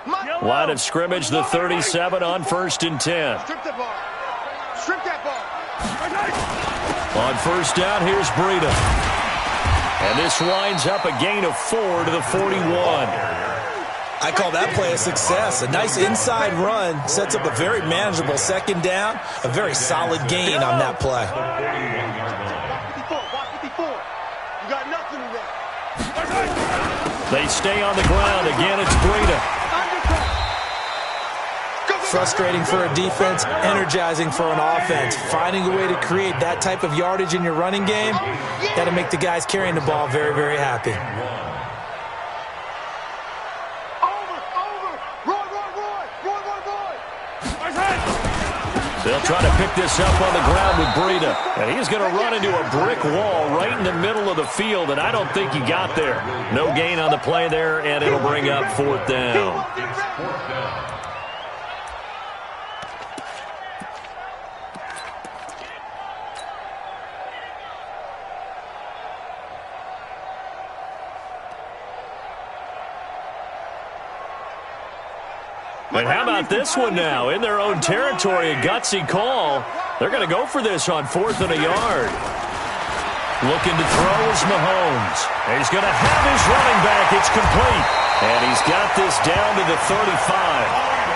Line of scrimmage, the 37 on 1st and 10. Strip the ball. Strip that ball. On 1st down, here's Breida. And this winds up a gain of 4 to the 41. I call that play a success. A nice inside run sets up a very manageable 2nd down. A very solid gain on that play. You got nothing to run. They stay on the ground. Again, it's Breida. Frustrating for a defense, energizing for an offense. Finding a way to create that type of yardage in your running game, that'll make the guys carrying the ball very, very happy. They'll try to pick this up on the ground with Breida. And he's going to run into a brick wall right in the middle of the field, and I don't think he got there. No gain on the play there, and it'll bring up 4th down. And how about this one now? In their own territory, a gutsy call. They're going to go for this on 4th and a yard. Looking to throw is Mahomes. He's going to have his running back. It's complete. And he's got this down to the 35.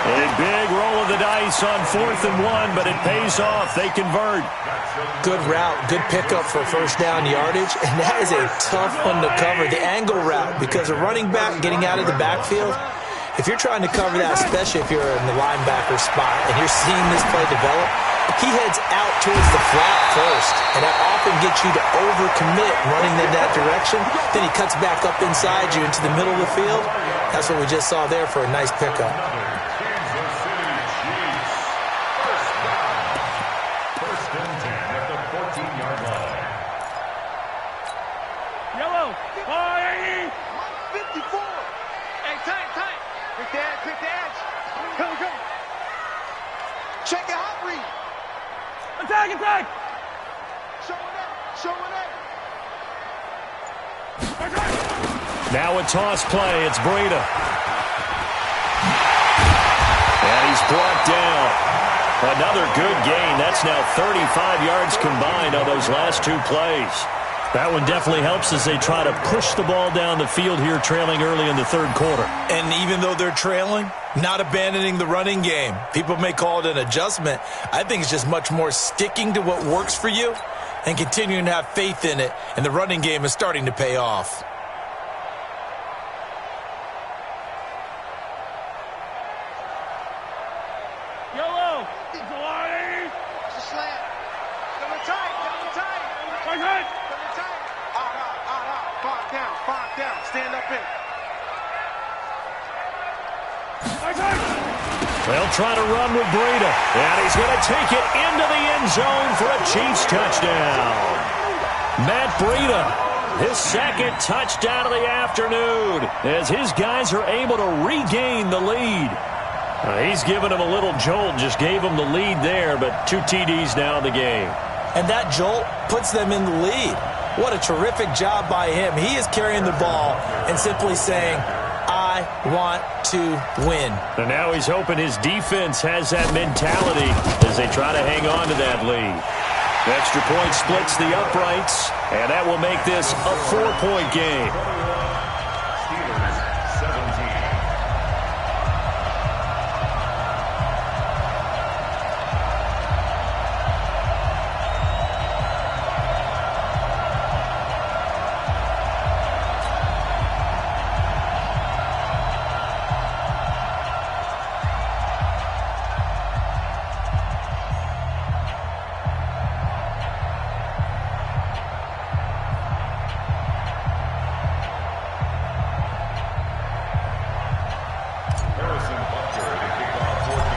A big roll of the dice on 4th and 1, but it pays off. They convert. Good route, good pickup for 1st down yardage, and that is a tough one to cover. The angle route, because a running back getting out of the backfield, if you're trying to cover that, especially if you're in the linebacker spot and you're seeing this play develop, he heads out towards the flat first, and that often gets you to overcommit running in that direction. Then he cuts back up inside you into the middle of the field. That's what we just saw there for a nice pickup. Yellow. 54. Hey, tight. Quick the edge. Come. Check your hot read. Attack. Showing it. Now a toss play. It's Breida. And he's brought down. Another good gain. That's now 35 yards combined on those last 2 plays. That one definitely helps as they try to push the ball down the field here, trailing early in the 3rd quarter. And even though they're trailing, not abandoning the running game. People may call it an adjustment. I think it's just much more sticking to what works for you and continuing to have faith in it. And the running game is starting to pay off. Yellow. It's a line. It's a slant. Double tight. Right. Five down. Stand up in. They'll try to run with Breida. And he's going to take it into the end zone for a Chiefs touchdown. Matt Breida, his 2nd touchdown of the afternoon, as his guys are able to regain the lead. He's given him a little jolt, just gave him the lead there, but 2 TDs now in the game. And that jolt puts them in the lead. What a terrific job by him. He is carrying the ball and simply saying, I want to win. And now he's hoping his defense has that mentality as they try to hang on to that lead. Extra point splits the uprights, and that will make this a 4-point game.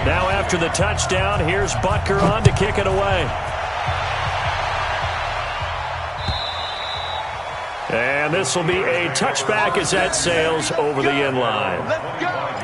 Now after the touchdown, here's Butker on to kick it away. And this will be a touchback as that sails over the end line. Let's go.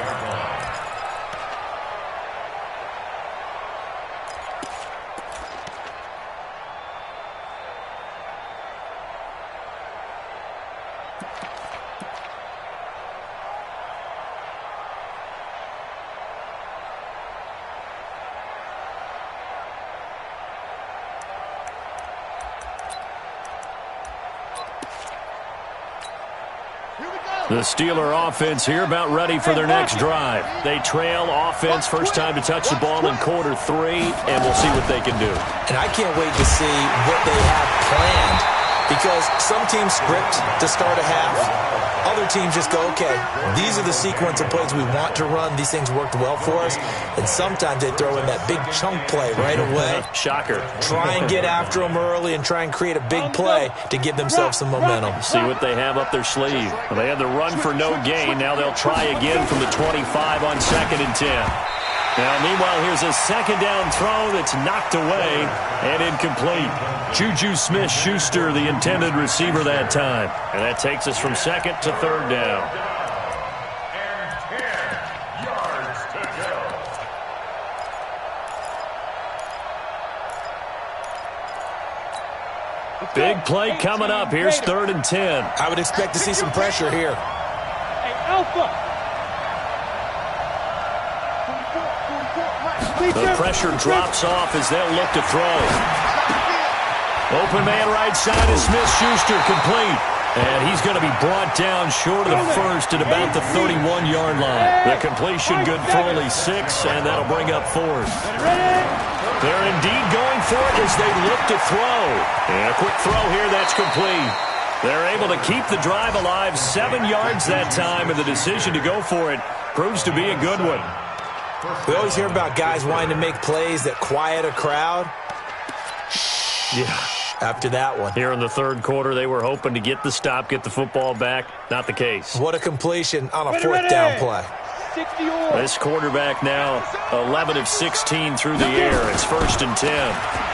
The Steeler offense here about ready for their next drive. They trail offense first time to touch the ball in quarter 3, and we'll see what they can do. And I can't wait to see what they have planned, because some teams script to start a half. Other teams just go, okay, these are the sequence of plays we want to run. These things worked well for us. And sometimes they throw in that big chunk play right away. Shocker. Try and get after them early and try and create a big play to give themselves some momentum. See what they have up their sleeve. Well, they had the run for no gain. Now they'll try again from the 25 on 2nd and 10. Now, meanwhile, here's a second down throw that's knocked away and incomplete. Juju Smith-Schuster, the intended receiver that time. And that takes us from 2nd to 3rd down. Big play coming up. Here's 3rd and 10. I would expect to see some pressure here. Hey, Alpha. The pressure drops off as they'll look to throw. Open man right side is Smith-Schuster, complete. And he's going to be brought down short of the first at about the 31-yard line. The completion good for only 6, and that'll bring up 4th. They're indeed going for it as they look to throw. And a quick throw here, that's complete. They're able to keep the drive alive, 7 yards that time, and the decision to go for it proves to be a good one. We always hear about guys wanting to make plays that quiet a crowd. Yeah. After that one. Here in the 3rd quarter, they were hoping to get the stop, get the football back. Not the case. What a completion on a 4th down play. This quarterback now 11 of 16 through the air. It's 1st and 10.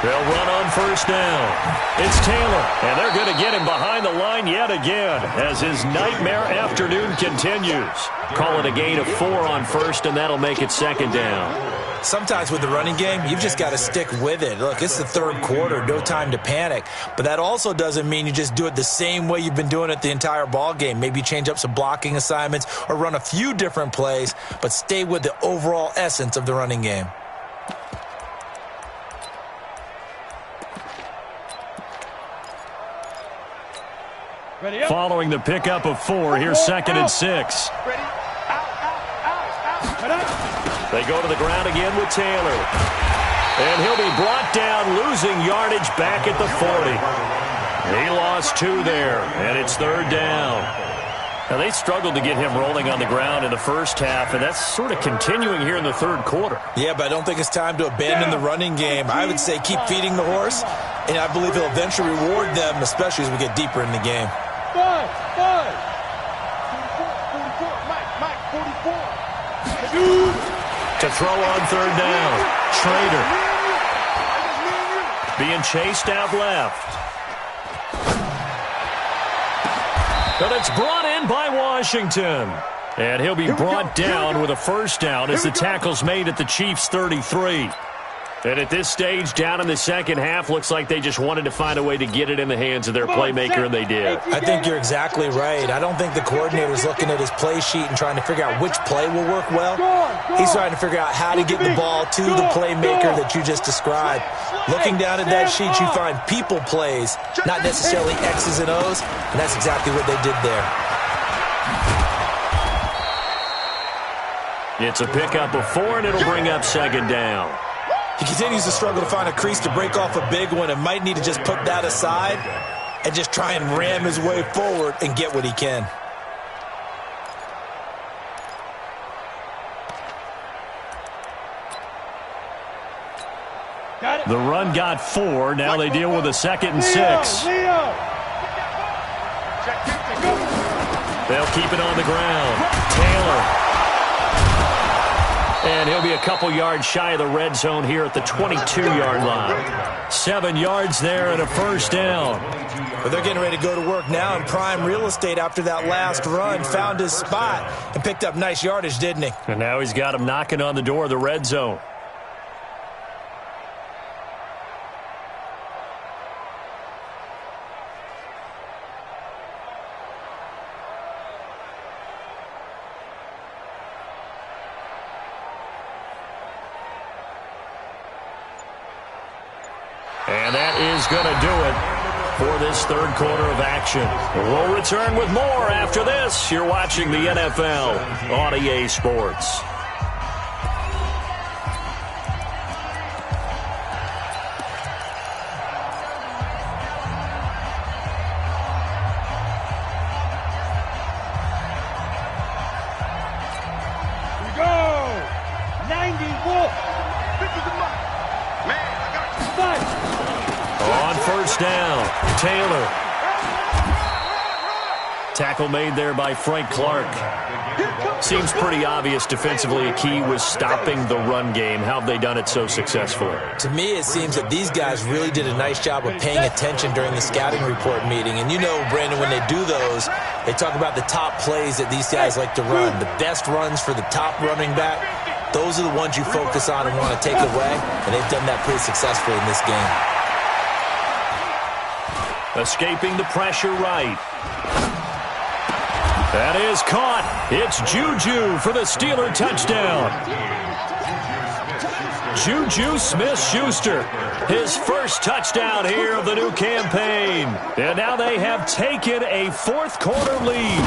They'll run on 1st down. It's Taylor, and they're going to get him behind the line yet again as his nightmare afternoon continues. Call it a gain of 4 on 1st, and that'll make it 2nd down. Sometimes with the running game, you've just got to stick with it. Look, it's the 3rd quarter, no time to panic. But that also doesn't mean you just do it the same way you've been doing it the entire ball game. Maybe change up some blocking assignments or run a few different plays, but stay with the overall essence of the running game. Following the pickup of 4, here's 2nd and 6. They go to the ground again with Taylor. And he'll be brought down, losing yardage back at the 40. He lost 2 there, and it's 3rd down. Now, they struggled to get him rolling on the ground in the first half, and that's sort of continuing here in the 3rd quarter. Yeah, but I don't think it's time to abandon the running game. I would say keep feeding the horse, and I believe he'll eventually reward them, especially as we get deeper in the game. 44. To throw on 3rd down. Schrader. Being chased out left. But it's brought in by Washington. And he'll be brought down with a 1st down as the tackle's made at the Chiefs' 33. And at this stage, down in the second half, looks like they just wanted to find a way to get it in the hands of their playmaker, and they did. I think you're exactly right. I don't think the coordinator's looking at his play sheet and trying to figure out which play will work well. He's trying to figure out how to get the ball to the playmaker that you just described. Looking down at that sheet, you find people plays, not necessarily X's and O's, and that's exactly what they did there. It's a pickup of 4, and it'll bring up 2nd down. He continues to struggle to find a crease to break off a big one and might need to just put that aside and just try and ram his way forward and get what he can. The run got 4. Now they deal with a 2nd and 6. They'll keep it on the ground. Taylor. And he'll be a couple yards shy of the red zone here at the 22-yard line. 7 yards there and a 1st down. But they're getting ready to go to work now in prime real estate after that last run. Found his spot and picked up nice yardage, didn't he? And now he's got him knocking on the door of the red zone. And that is going to do it. for this third quarter of action. We'll return with more after this. You're watching the NFL on EA Sports. Down. Taylor. Tackle made there by Frank Clark. Seems pretty obvious defensively a key was stopping the run game. How have they done it so successfully? To me, it seems that these guys really did a nice job of paying attention during the scouting report meeting. And you know, Brandon, when they do those, they talk about the top plays that these guys like to run. The best runs for the top running back, those are the ones you focus on and want to take away. And they've done that pretty successfully in this game. Escaping the pressure right. That is caught. It's Juju for the Steeler touchdown. Juju Smith-Schuster, his first touchdown here of the new campaign. And now they have taken a fourth quarter lead.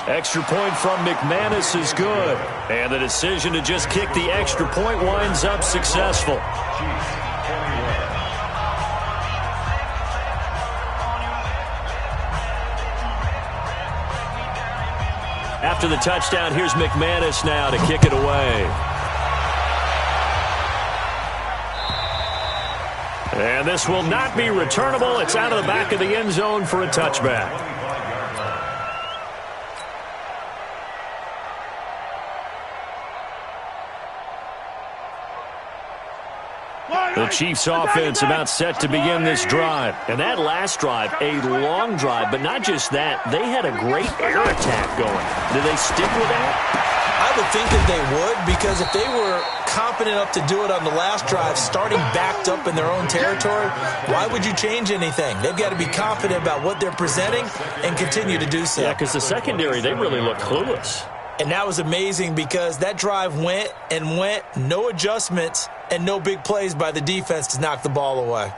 Extra point from McManus is good. And the decision to just kick the extra point winds up successful. After the touchdown, here's McManus now to kick it away. And this will not be returnable. It's out of the back of the end zone for a touchback. The Chiefs offense about set to begin this drive. And that last drive, a long drive, but not just that. They had a great air attack going. Do they stick with that? I would think that they would, because if they were confident enough to do it on the last drive, starting backed up in their own territory, why would you change anything? They've got to be confident about what they're presenting and continue to do so. Yeah, because the secondary, they really look clueless. And that was amazing because that drive went and went, no adjustments, and no big plays by the defense to knock the ball away.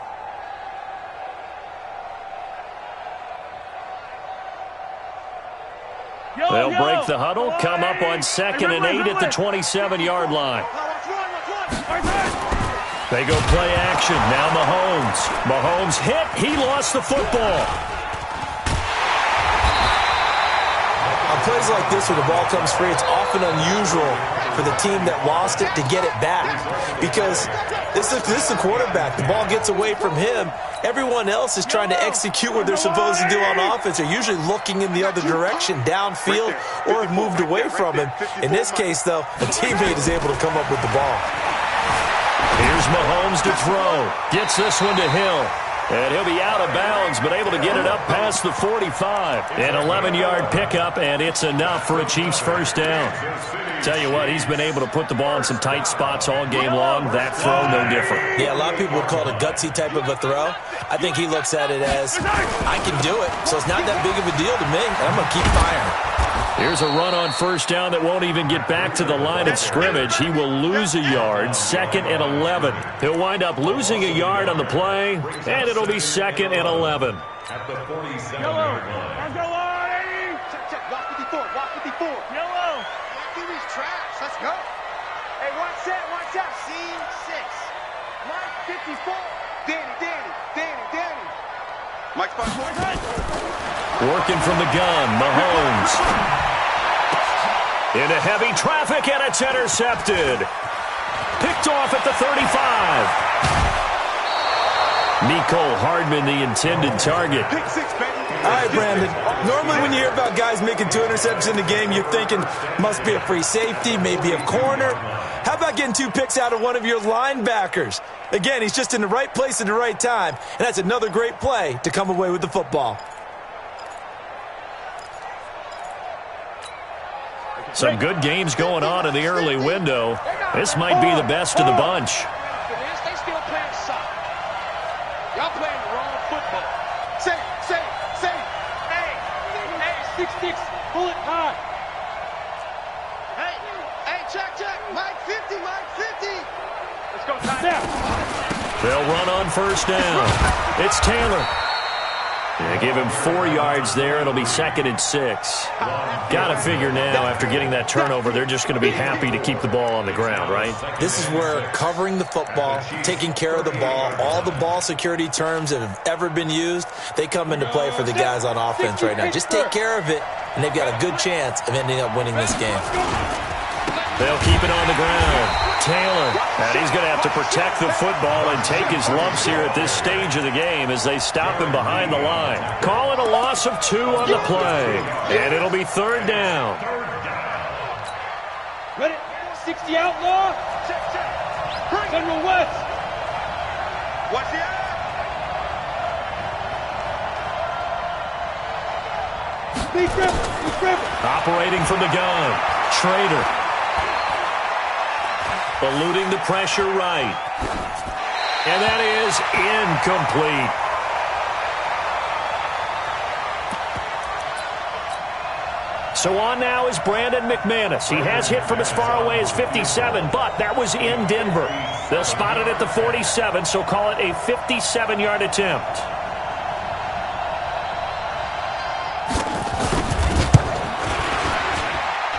They'll break the huddle, come up on 2nd and 8 at the 27-yard line. They go play action. Now Mahomes. Mahomes hit. He lost the football. On plays like this where the ball comes free, it's often unusual for the team that lost it to get it back, because this is the quarterback. The ball gets away from him. Everyone else is trying to execute what they're supposed to do on offense. They're usually looking in the other direction, downfield, or have moved away from him. In this case, though, a teammate is able to come up with the ball. Here's Mahomes to throw. Gets this one to Hill. And he'll be out of bounds, but able to get it up past the 45. An 11-yard pickup, and it's enough for a Chiefs first down. Tell you what, he's been able to put the ball in some tight spots all game long. That throw, no different. Yeah, a lot of people would call it a gutsy type of a throw. I think he looks at it as, I can do it, so it's not that big of a deal to me, and I'm going to keep firing. Here's a run on first down that won't even get back to the line of scrimmage. He will lose a yard, 2nd and 11. He'll wind up losing a yard on the play, and it'll be 2nd and 11. At the 47. Yellow. Let's go, check. Block 54. Block 54. Yellow. Give these traps. Let's go. Hey, watch that. Scene 6. Mike 54. Danny. Mike 54. Working from the gun, Mahomes. Into heavy traffic, and it's intercepted. Picked off at the 35. Mecole Hardman, the intended target. Pick 6, baby. All right, Brandon. Normally when you hear about guys making 2 interceptions in the game, you're thinking must be a free safety, maybe a corner. How about getting 2 picks out of one of your linebackers? Again, he's just in the right place at the right time, and that's another great play to come away with the football. Some good games going on in the early window. This might be the best of the bunch. They still playing soccer. Y'all playing the wrong football. Say. Hey, 6'6", pull it high. Hey, check. Mike 50. Let's go, time. They'll run on first down. It's Taylor. They give him 4 yards there. It'll be 2nd and 6. Got to figure now, after getting that turnover, they're just going to be happy to keep the ball on the ground, right? This is where covering the football, taking care of the ball, all the ball security terms that have ever been used, they come into play for the guys on offense right now. Just take care of it, and they've got a good chance of ending up winning this game. They'll keep it on the ground. Taylor, and he's going to have to protect the football and take his lumps here at this stage of the game as they stop him behind the line. Call it a loss of 2 on the play, and it'll be 3rd down. Ready? 60 outlaw. General West. Watch the eye. Operating from the gun, Schrader. Eluding the pressure right. And that is incomplete. So on now is Brandon McManus. He has hit from as far away as 57, but that was in Denver. They'll spot it at the 47, so call it a 57-yard attempt.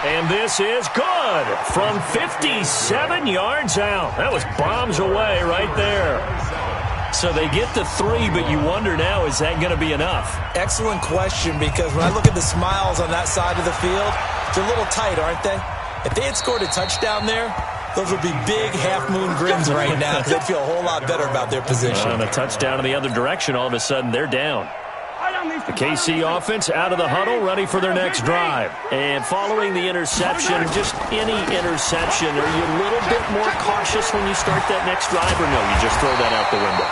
And this is good from 57 yards out. That was bombs away right there. So they get to 3, but you wonder now, is that going to be enough? Excellent question, because when I look at the smiles on that side of the field, they're a little tight, aren't they? If they had scored a touchdown there, those would be big half-moon grins right now, because they'd feel a whole lot better about their position. On a touchdown in the other direction, all of a sudden they're down. The KC offense out of the huddle, ready for their next drive. And following the interception, just any interception, are you a little bit more cautious when you start that next drive, or no, you just throw that out the window?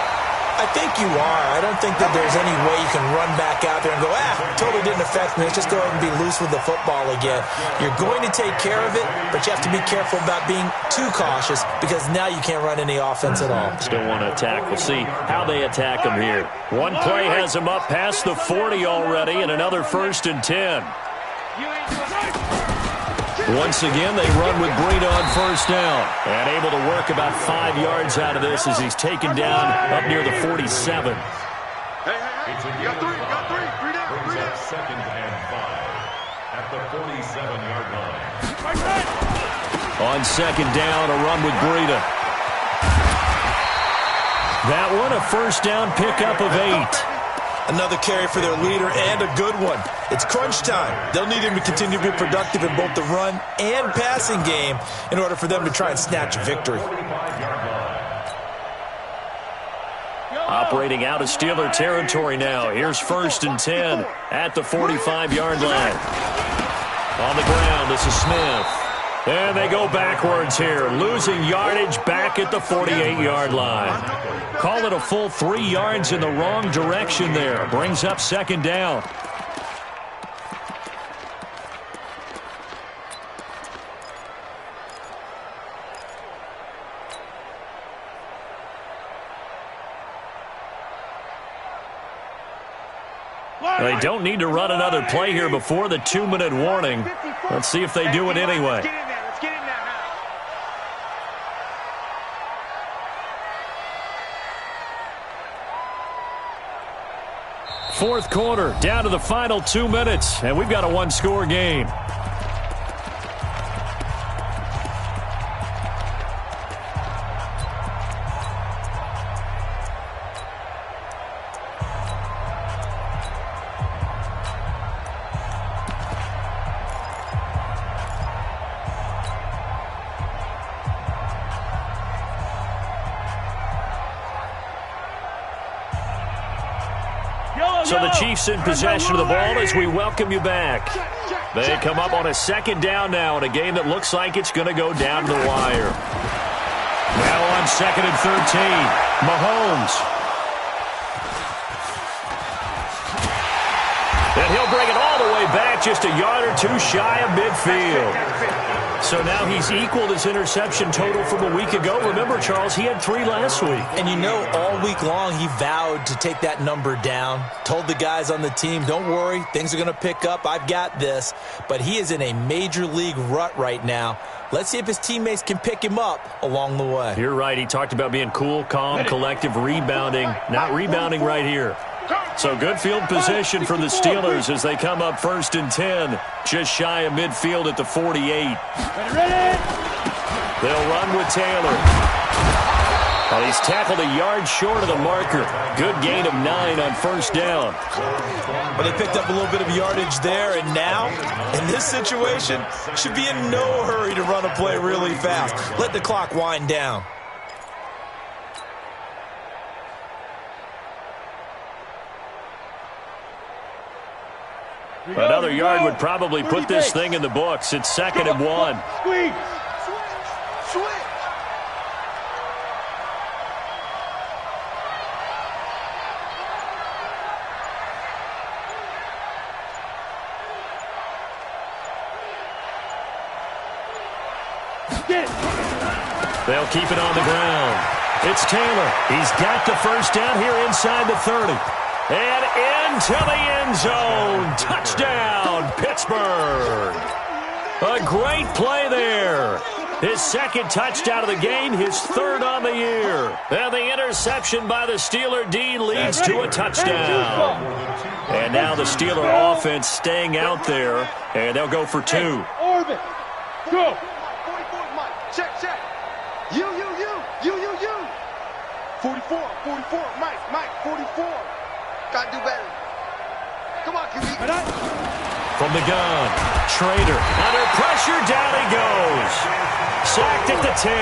I think you are. I don't think that there's any way you can run back out there and go, totally didn't affect me. Let's just go ahead and be loose with the football again. You're going to take care of it, but you have to be careful about being too cautious, because now you can't run any offense at all. Still want to attack. We'll see how they attack them here. One play has them up past the 40 already, and another 1st and 10. Once again, they run with Breida on first down. And able to work about 5 yards out of this as he's taken down up near the 47. Hey, you got 3, three down. 2nd and 5 at the 47-yard line. On 2nd down, a run with Breida. That one, a first down pickup of 8. Another carry for their leader, and a good one. It's crunch time. They'll need him to continue to be productive in both the run and passing game in order for them to try and snatch a victory. Operating out of Steeler territory now. Here's 1st and 10 at the 45-yard line. On the ground, this is Smith. And they go backwards here, losing yardage back at the 48-yard line. Call it a full 3 yards in the wrong direction there. Brings up 2nd down. They don't need to run another play here before the 2-minute warning. Let's see if they do it anyway. Fourth quarter, down to the final 2 minutes, and we've got a 1-score game. So the Chiefs in possession of the ball as we welcome you back. They come up on a 2nd down now in a game that looks like it's going to go down to the wire. Now on 2nd and 13, Mahomes. And he'll bring it all the way back, just a yard or 2 shy of midfield. So now he's equaled his interception total from a week ago. Remember, Charles, he had 3 last week. And you know, all week long he vowed to take that number down. Told the guys on the team, don't worry, things are going to pick up. I've got this. But he is in a major league rut right now. Let's see if his teammates can pick him up along the way. You're right. He talked about being cool, calm, collective, rebounding. Not rebounding right here. So good field position for the Steelers as they come up 1st and 10. Just shy of midfield at the 48. They'll run with Taylor. Well, he's tackled a yard short of the marker. Good gain of 9 on 1st down. Well, they picked up a little bit of yardage there, and now, in this situation, should be in no hurry to run a play really fast. Let the clock wind down. Another yard would probably put this thing in the books. It's 2nd and 1. Switch. They'll keep it on the ground. It's Taylor. He's got the 1st down here inside the 30. And into the end zone. Touchdown, Pittsburgh. A great play there. His 2nd touchdown of the game, his 3rd on the year. And the interception by the Steeler D leads to a touchdown. And now the Steeler offense staying out there, and they'll go for 2. Orbit. Go. 44, Mike. Check. You. 44, Mike, 44. Gotta do better. Come on, QB. From the gun, Schrader. Under pressure, down he goes. Sacked at the 10.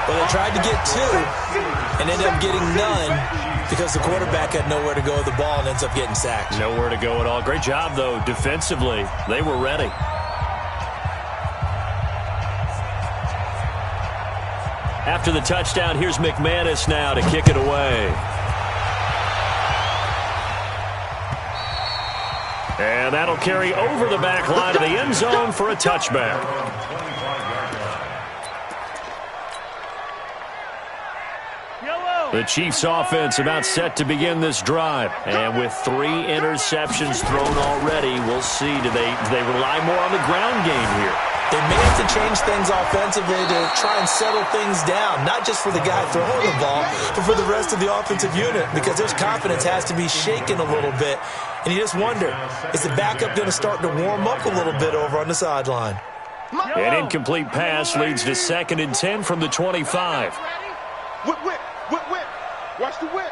Well, they tried to get 2 and ended up getting none because the quarterback had nowhere to go with the ball and ends up getting sacked. Nowhere to go at all. Great job, though, defensively. They were ready. After the touchdown, here's McManus now to kick it away. And that'll carry over the back line of the end zone for a touchback. The Chiefs offense about set to begin this drive. And with 3 interceptions thrown already, we'll see. Do they rely more on the ground game here? They may have to change things offensively to try and settle things down, not just for the guy throwing the ball, but for the rest of the offensive unit, because their confidence has to be shaken a little bit. And you just wonder, is the backup going to start to warm up a little bit over on the sideline? An incomplete pass leads to 2nd and 10 from the 25. Whip. Watch the whip.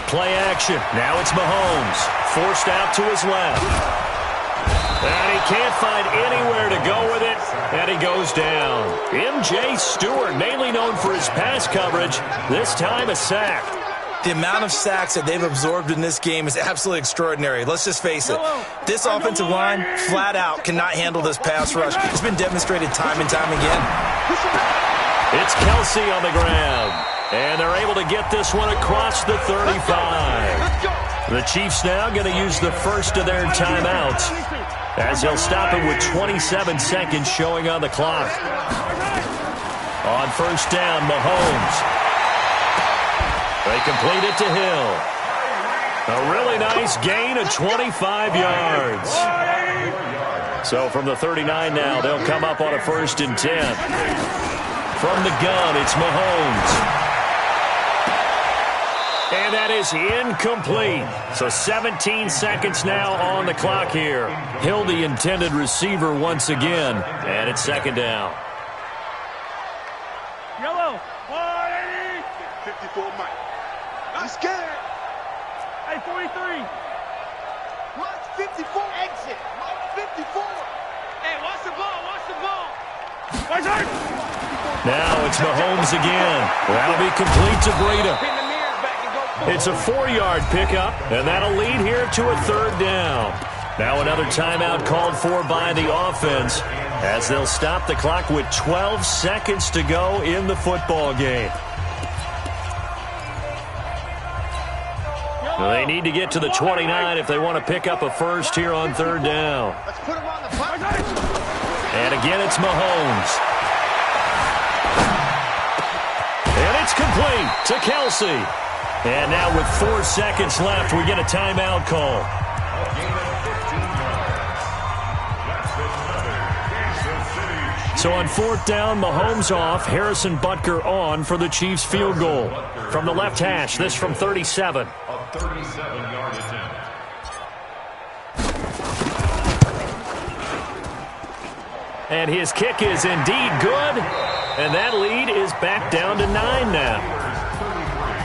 Play action. Now it's Mahomes. Forced out to his left. And he can't find anywhere to go with it, and he goes down. M.J. Stewart, mainly known for his pass coverage, this time a sack. The amount of sacks that they've absorbed in this game is absolutely extraordinary. Let's just face it. This offensive line, flat out, cannot handle this pass rush. It's been demonstrated time and time again. It's Kelsey on the ground, and they're able to get this one across the 35. The Chiefs now going to use the first of their timeouts, as they'll stop it with 27 seconds showing on the clock. On 1st down, Mahomes. They complete it to Hill. A really nice gain of 25 yards. So from the 39 now, they'll come up on a 1st and 10. From the gun, it's Mahomes. And that is incomplete. So 17 seconds now on the clock here. Hill, the intended receiver once again. And it's 2nd down. Yellow. 54, Mike. I'm scared. Hey, 43. Mike, 54. Exit. Mike, 54. Hey, watch the ball. Now it's Mahomes again. That'll be complete to Breida. It's a 4-yard pickup, and that'll lead here to a 3rd down. Now another timeout called for by the offense, as they'll stop the clock with 12 seconds to go in the football game. They need to get to the 29 if they want to pick up a first here on 3rd down. Let's put him on the Again, it's Mahomes. And it's complete to Kelsey. And now with 4 seconds left, we get a timeout call. A game of 15 yards. That's another Kansas City. So on 4th down, Mahomes off, Harrison Butker on for the Chiefs field goal. From the left hash, this from 37. A 37-yard attempt. And his kick is indeed good. And that lead is back down to 9 now.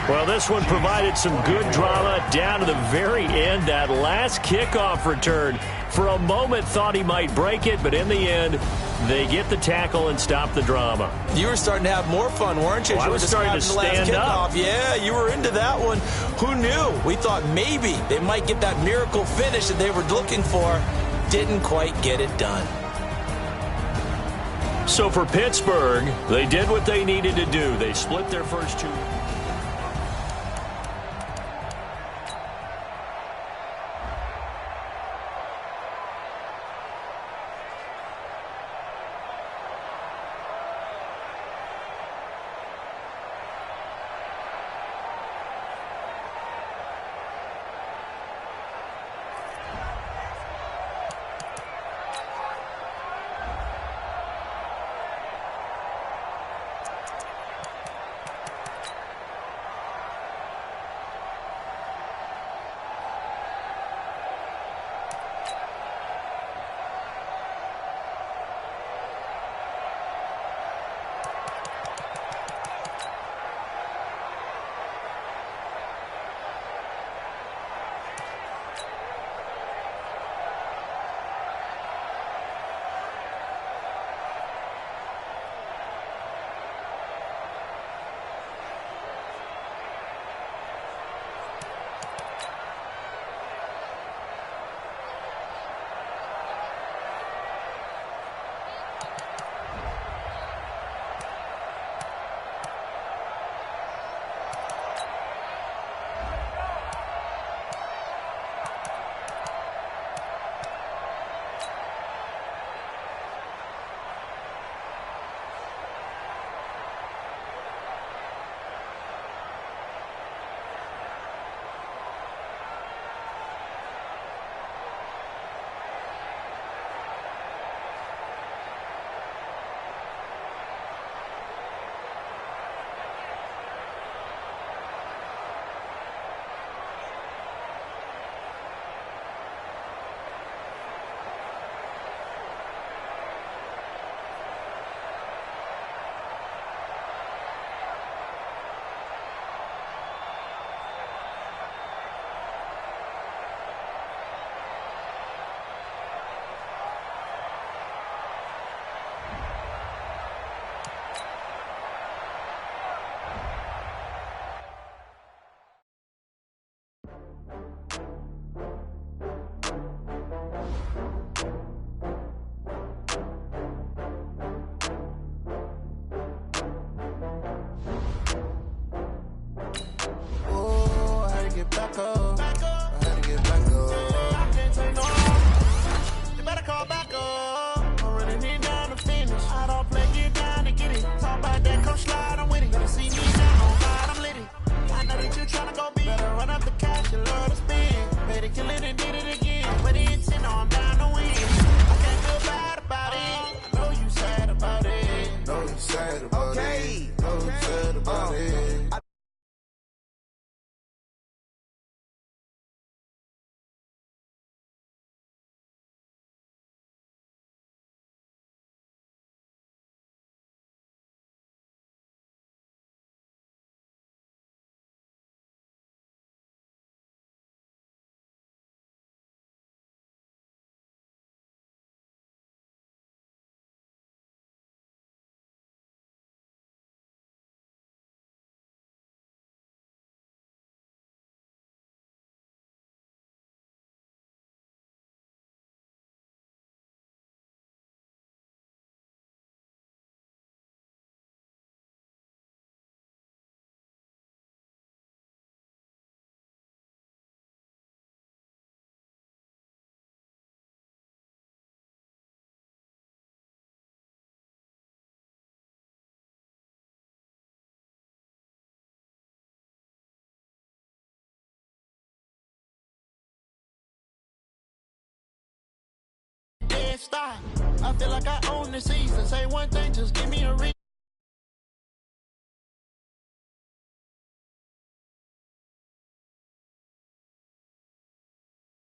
Well, this one provided some good drama down to the very end. That last kickoff return, for a moment thought he might break it, but in the end, they get the tackle and stop the drama. You were starting to have more fun, weren't you? Well, I was starting to stand up. Yeah, you were into that one. Who knew? We thought maybe they might get that miracle finish that they were looking for. Didn't quite get it done. So for Pittsburgh, they did what they needed to do. They split their first 2. stop. I feel like I own the season. Say one thing, just give me a reason.